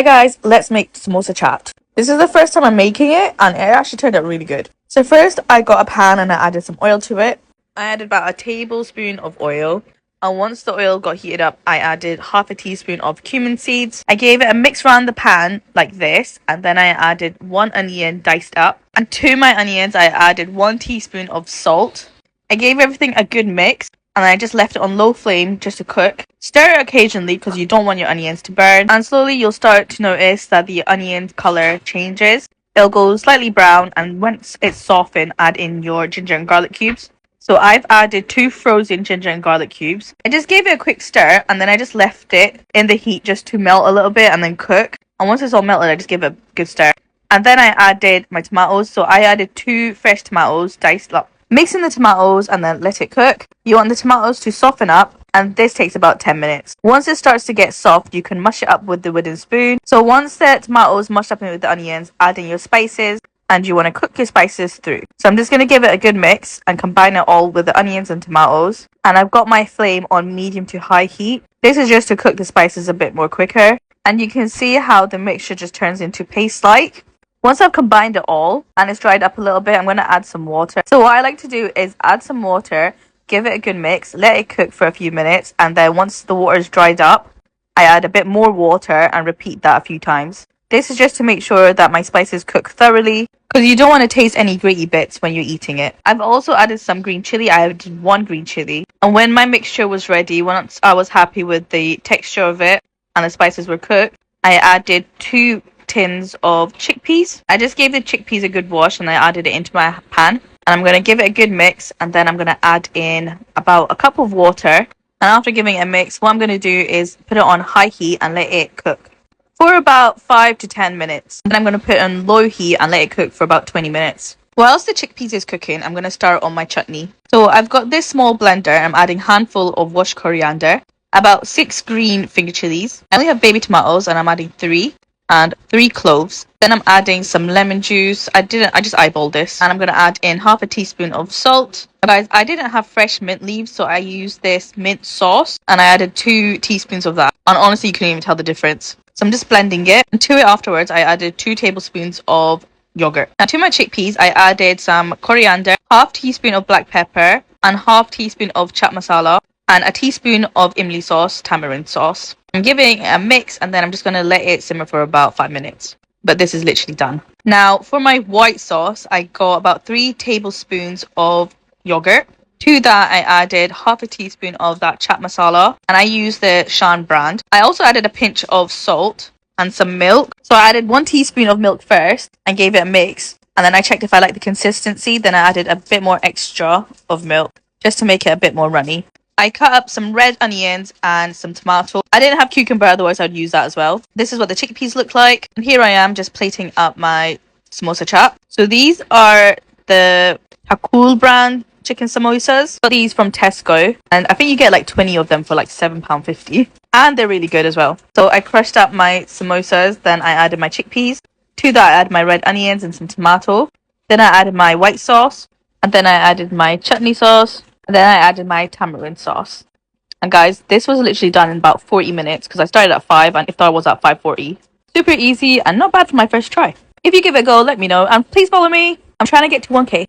Hi guys, let's make samosa chaat. This is the first time I'm making it and it actually turned out really good. So first I got a pan and I added some oil to it. I added about a tablespoon of oil, and once the oil got heated up I added half a teaspoon of cumin seeds. I gave it a mix around the pan like this, and then I added one onion diced up, and to my onions I added 1 teaspoon of salt. I gave everything a good mix and I just left it on low flame just to cook. Stir it occasionally because you don't want your onions to burn, and slowly you'll start to notice that the onion color changes. It'll go slightly brown, and once it's softened, add in your ginger and garlic cubes. So I've added 2 frozen ginger and garlic cubes. I just gave it a quick stir and then I just left it in the heat just to melt a little bit and then cook. And once it's all melted, I just give it a good stir. And then I added my tomatoes. So I added 2 fresh tomatoes diced up. Mixing the tomatoes and then let it cook. You want the tomatoes to soften up, and this takes about 10 minutes. Once it starts to get soft, you can mush it up with the wooden spoon. So once the tomatoes mushed up in with the onions, add in your spices, and you want to cook your spices through. So I'm just going to give it a good mix and combine it all with the onions and tomatoes. And I've got my flame on medium to high heat. This is just to cook the spices a bit more quicker. And you can see how the mixture just turns into paste-like. Once I've combined it all and it's dried up a little bit, I'm going to add some water. So what I like to do is add some water, give it a good mix, let it cook for a few minutes, and then once the water is dried up, I add a bit more water and repeat that a few times. This is just to make sure that my spices cook thoroughly, because you don't want to taste any gritty bits when you're eating it. I've also added some green chili. I added 1 green chili. And when my mixture was ready, once I was happy with the texture of it and the spices were cooked, I added 2 tins of chickpeas. I just gave the chickpeas a good wash and I added it into my pan. And I'm going to give it a good mix, and then I'm going to add in about a cup of water. And after giving it a mix, what I'm going to do is put it on high heat and let it cook for about 5 to 10 minutes. Then I'm going to put it on low heat and let it cook for about 20 minutes. Whilst the chickpeas is cooking, I'm going to start on my chutney. So I've got this small blender. I'm adding a handful of washed coriander, about 6 green finger chilies. I only have baby tomatoes and I'm adding 3. And 3 cloves. Then I'm adding some lemon juice. I just eyeballed this. And I'm going to add in half a teaspoon of salt. Guys, I didn't have fresh mint leaves, so I used this mint sauce. And I added 2 teaspoons of that. And honestly, you couldn't even tell the difference. So I'm just blending it. And to it afterwards, I added 2 tablespoons of yogurt. Now to my chickpeas, I added some coriander, half teaspoon of black pepper, and half teaspoon of chaat masala, and a teaspoon of imli sauce, tamarind sauce. I'm giving it a mix, and then I'm just going to let it simmer for about 5 minutes. But this is literally done. Now for my white sauce, I got about 3 tablespoons of yogurt. To that, I added half a teaspoon of that chaat masala, and I used the Shan brand. I also added a pinch of salt and some milk. So I added 1 teaspoon of milk first and gave it a mix. And then I checked if I liked the consistency. Then I added a bit more extra of milk just to make it a bit more runny. I cut up some red onions and some tomato. I didn't have cucumber, otherwise I'd use that as well. This is what the chickpeas look like. And here I am just plating up my samosa chaat. So these are the Hakul brand chicken samosas. Got these from Tesco. And I think you get like 20 of them for like £7.50. And they're really good as well. So I crushed up my samosas. Then I added my chickpeas. To that I added my red onions and some tomato. Then I added my white sauce. And then I added my chutney sauce. And then I added my tamarind sauce. And guys, this was literally done in about 40 minutes because I started at 5 and iftar was at 5:40. Super easy and not bad for my first try. If you give it a go, let me know. And please follow me. I'm trying to get to 1K.